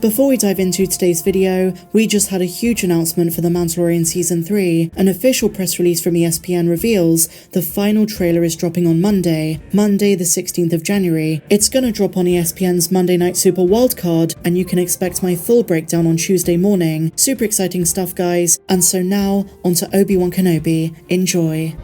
Before we dive into today's video, we just had a huge announcement for The Mandalorian Season 3. An official press release from ESPN reveals the final trailer is dropping on Monday the 16th of January. It's gonna drop on ESPN's Monday Night Super Wildcard, and you can expect my full breakdown on Tuesday morning. Super exciting stuff, guys. And so now, onto Obi-Wan Kenobi. Enjoy.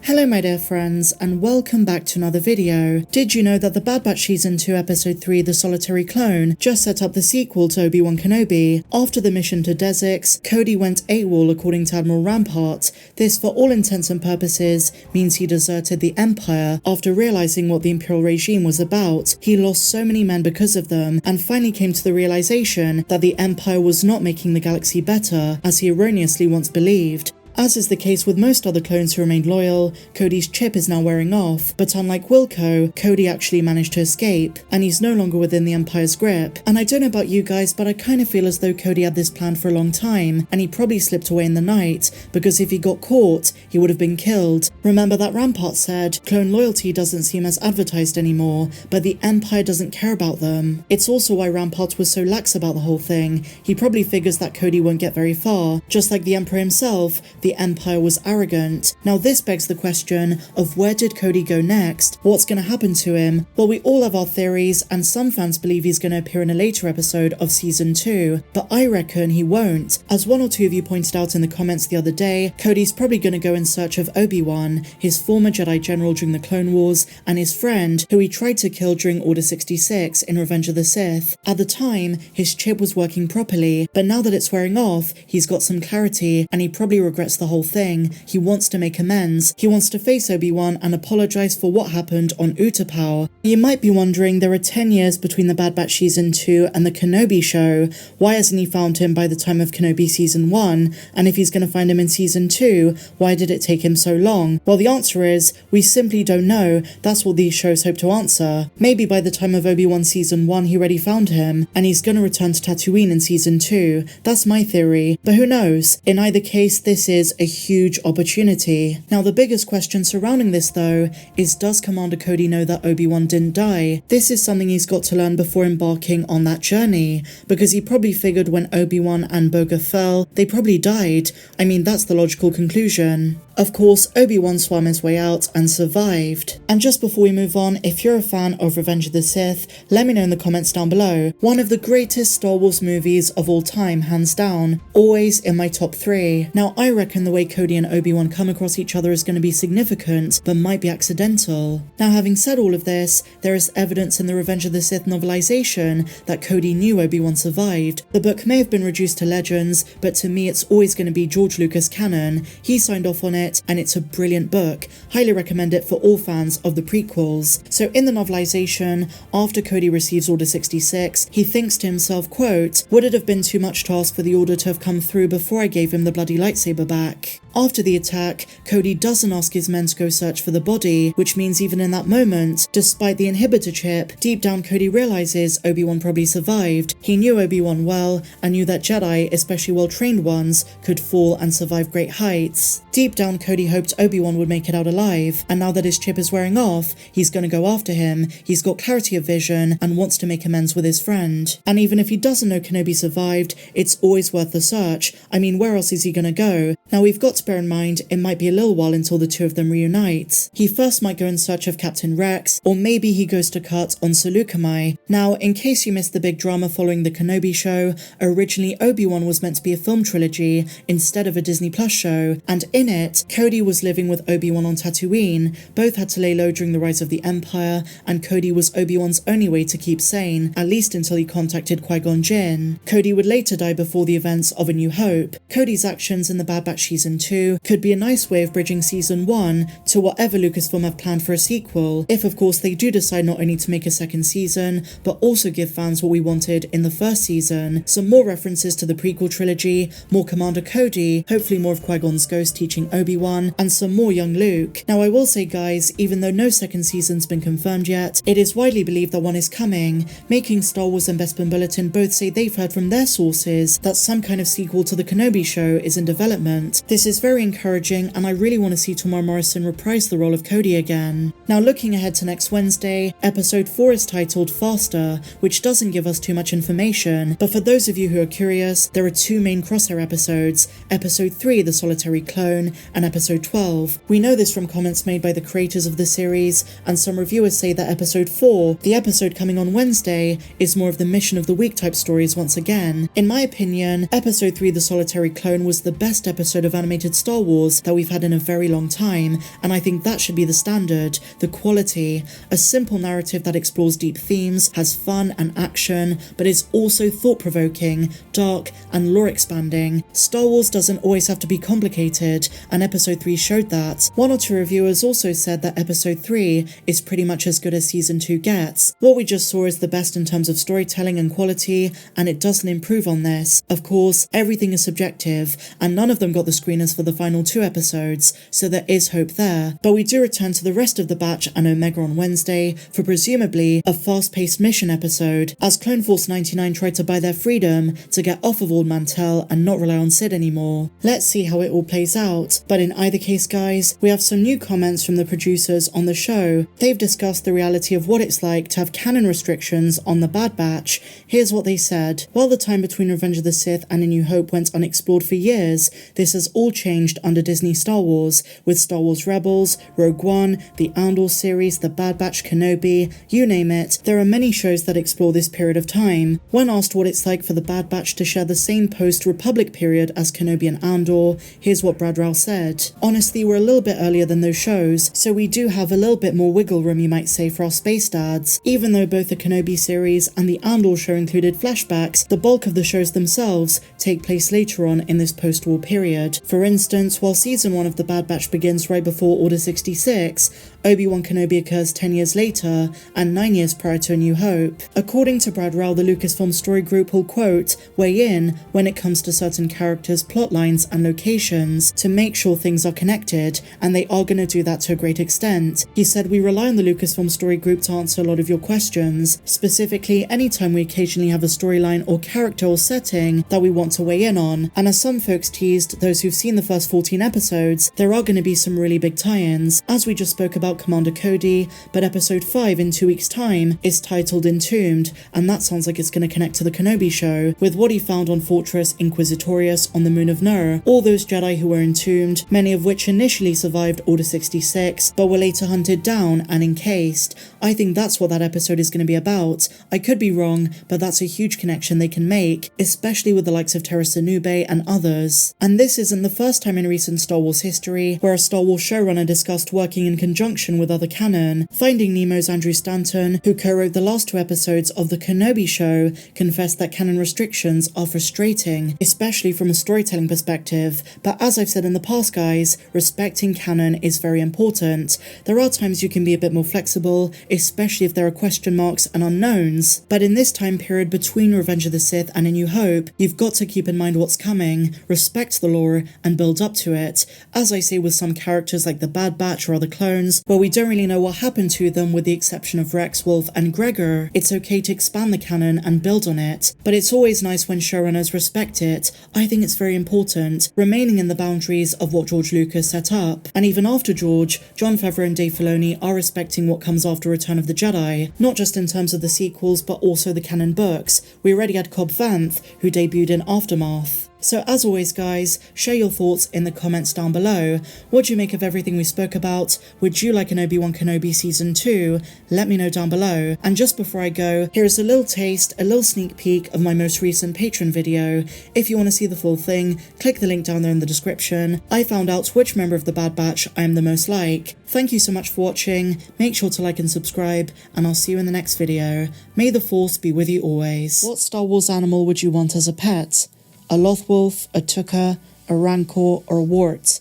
Hello my dear friends, and welcome back to another video. Did you know that The Bad Batch Season 2 Episode 3 The Solitary Clone just set up the sequel to Obi-Wan Kenobi? After the mission to Desix, Cody went AWOL according to Admiral Rampart. This, for all intents and purposes, means he deserted the Empire after realizing what the Imperial regime was about. He lost so many men because of them, and finally came to the realization that the Empire was not making the galaxy better, as he erroneously once believed. As is the case with most other clones who remained loyal, Cody's chip is now wearing off, but unlike Wilco, Cody actually managed to escape, and he's no longer within the Empire's grip. And I don't know about you guys, but I kind of feel as though Cody had this plan for a long time, and he probably slipped away in the night, because if he got caught, he would have been killed. Remember that Rampart said, clone loyalty doesn't seem as advertised anymore, but the Empire doesn't care about them. It's also why Rampart was so lax about the whole thing. He probably figures that Cody won't get very far. Just like the Emperor himself, the Empire was arrogant. Now this begs the question of where did Cody go next? What's going to happen to him? Well, we all have our theories, and some fans believe he's going to appear in a later episode of Season 2, but I reckon he won't. As one or two of you pointed out in the comments the other day, Cody's probably going to go in search of Obi-Wan, his former Jedi General during the Clone Wars, and his friend, who he tried to kill during Order 66 in Revenge of the Sith. At the time, his chip was working properly, but now that it's wearing off, he's got some clarity, and he probably regrets the whole thing. He wants to make amends. He wants to face Obi-Wan and apologize for what happened on Utapau. You might be wondering, there are 10 years between The Bad Batch Season 2 and the Kenobi show. Why hasn't he found him by the time of Kenobi Season 1? And if he's going to find him in Season 2, why did it take him so long? Well, the answer is, we simply don't know. That's what these shows hope to answer. Maybe by the time of Obi-Wan Season 1 he already found him, and he's going to return to Tatooine in Season 2. That's my theory, but who knows? In either case, this is a huge opportunity. Now the biggest question surrounding this though is, does Commander Cody know that Obi-Wan didn't die? This is something he's got to learn before embarking on that journey, because he probably figured when Obi-Wan and Boga fell, they probably died. I mean, that's the logical conclusion. Of course, Obi-Wan swam his way out and survived. And just before we move on, if you're a fan of Revenge of the Sith, let me know in the comments down below. One of the greatest Star Wars movies of all time, hands down. Always in my top 3. Now I reckon the way Cody and Obi-Wan come across each other is going to be significant, but might be accidental. Now having said all of this, there is evidence in the Revenge of the Sith novelization that Cody knew Obi-Wan survived. The book may have been reduced to legends, but to me it's always going to be George Lucas canon. He signed off on it, and it's a brilliant book. Highly recommend it for all fans of the prequels. So in the novelization, after Cody receives Order 66, he thinks to himself, quote, "Would it have been too much to ask for the order to have come through before I gave him the bloody lightsaber back?" After the attack, Cody doesn't ask his men to go search for the body, which means even in that moment, despite the inhibitor chip, deep down Cody realizes Obi-Wan probably survived. He knew Obi-Wan well, and knew that Jedi, especially well-trained ones, could fall and survive great heights. Deep down Cody hoped Obi-Wan would make it out alive, and now that his chip is wearing off, he's gonna go after him. He's got clarity of vision, and wants to make amends with his friend. And even if he doesn't know Kenobi survived, it's always worth the search. I mean, where else is he gonna go? Now we've got to bear in mind, it might be a little while until the two of them reunite. He first might go in search of Captain Rex, or maybe he goes to Cut on Seleucami. Now, in case you missed the big drama following the Kenobi show, originally Obi-Wan was meant to be a film trilogy instead of a Disney Plus show, and in it, Cody was living with Obi-Wan on Tatooine. Both had to lay low during the rise of the Empire, and Cody was Obi-Wan's only way to keep sane, at least until he contacted Qui-Gon Jinn. Cody would later die before the events of A New Hope. Cody's actions in The Bad Batch Season 2 could be a nice way of bridging Season 1 to whatever Lucasfilm have planned for a sequel, if of course they do decide not only to make a second season, but also give fans what we wanted in the first season. Some more references to the prequel trilogy, more Commander Cody, hopefully more of Qui-Gon's ghost teaching Obi-Wan, and some more young Luke. Now I will say guys, even though no second season's been confirmed yet, it is widely believed that one is coming. Making Star Wars and Bespin Bulletin both say they've heard from their sources that some kind of sequel to the Kenobi show is in development. want. This is very encouraging, and I really want to see Tamar Morrison reprise the role of Cody again. Now, looking ahead to next Wednesday, episode 4 is titled Faster, which doesn't give us too much information, but for those of you who are curious, there are 2 main Crosshair episodes, episode 3, The Solitary Clone, and episode 12. We know this from comments made by the creators of the series, and some reviewers say that episode 4, the episode coming on Wednesday, is more of the mission of the week type stories once again. In my opinion, episode 3, The Solitary Clone, was the best episode of animated Star Wars that we've had in a very long time, and I think that should be the standard, the quality. A simple narrative that explores deep themes, has fun and action, but is also thought-provoking, dark, and lore-expanding. Star Wars doesn't always have to be complicated, and episode 3 showed that. 1 or 2 reviewers also said that episode 3 is pretty much as good as season 2 gets. What we just saw is the best in terms of storytelling and quality, and it doesn't improve on this. Of course, everything is subjective, and none of them got the screeners for the final 2 episodes, so there is hope there. But we do return to the rest of the batch and Omega on Wednesday for presumably a fast-paced mission episode, as Clone Force 99 tried to buy their freedom to get off of Old Mantell and not rely on Sid anymore. Let's see how it all plays out. But in either case, guys, we have some new comments from the producers on the show. They've discussed the reality of what it's like to have canon restrictions on the Bad Batch. Here's what they said. While the time between Revenge of the Sith and A New Hope went unexplored for years, this has all changed under Disney Star Wars, with Star Wars Rebels, Rogue One, the Andor series, The Bad Batch, Kenobi, you name it. There are many shows that explore this period of time. When asked what it's like for the Bad Batch to share the same post-Republic period as Kenobi and Andor, here's what Brad Rowell said. Honestly, we're a little bit earlier than those shows, so we do have a little bit more wiggle room, you might say, for our space dads. Even though both the Kenobi series and the Andor show included flashbacks, the bulk of the shows themselves take place later on in this post-war period. For instance, while season 1 of The Bad Batch begins right before Order 66, Obi-Wan Kenobi occurs 10 years later and 9 years prior to A New Hope. According to Brad Rowell, the Lucasfilm story group will, quote, weigh in when it comes to certain characters, plot lines, and locations to make sure things are connected, and they are going to do that to a great extent. He said, we rely on the Lucasfilm story group to answer a lot of your questions, specifically anytime we occasionally have a storyline or character or setting that we want to weigh in on, and as some folks teased, those who've seen the first 14 episodes, there are going to be some really big tie-ins, as we just spoke about Commander Cody, but episode 5 in 2 weeks' time is titled Entombed, and that sounds like it's going to connect to the Kenobi show, with what he found on Fortress Inquisitorius on the moon of Nur, all those Jedi who were entombed, many of which initially survived Order 66, but were later hunted down and encased. I think that's what that episode is going to be about. I could be wrong, but that's a huge connection they can make, especially with the likes of Teresa Nube and others. And this isn't the first time in recent Star Wars history where a Star Wars showrunner discussed working in conjunction with other canon. Finding Nemo's Andrew Stanton, who co-wrote the last 2 episodes of the Kenobi show, confessed that canon restrictions are frustrating, especially from a storytelling perspective, but as I've said in the past, guys, respecting canon is very important. There are times you can be a bit more flexible, especially if there are question marks and unknowns, but in this time period between Revenge of the Sith and A New Hope, you've got to keep in mind what's coming, respect the lore, and build up to it. As I say with some characters like the Bad Batch or other clones, where we don't really know what happened to them with the exception of Rex, Wolf, and Gregor, it's okay to expand the canon and build on it, but it's always nice when showrunners respect it. I think it's very important, remaining in the boundaries of what George Lucas set up. And even after George, Jon Favreau and Dave Filoni are respecting what comes after Return of the Jedi, not just in terms of the sequels, but also the canon books. We already had Cobb Vanth, who debuted in Aftermath. So as always, guys, share your thoughts in the comments down below. What do you make of everything we spoke about? Would you like an Obi-Wan Kenobi season 2? Let me know down below. And just before I go, here is a little taste, a little sneak peek of my most recent Patreon video. If you want to see the full thing, click the link down there in the description. I found out which member of the Bad Batch I am the most like. Thank you so much for watching, make sure to like and subscribe, and I'll see you in the next video. May the Force be with you always. What Star Wars animal would you want as a pet? A Lothwolf, a Tuka, a Rancor, or a Wart?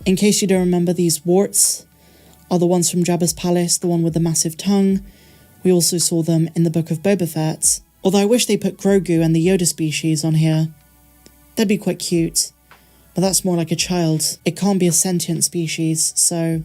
In case you don't remember, these warts are the ones from Jabba's palace, the one with the massive tongue. We also saw them in the Book of Boba Fett. Although I wish they put Grogu and the Yoda species on here. That'd be quite cute. But that's more like a child. It can't be a sentient species, so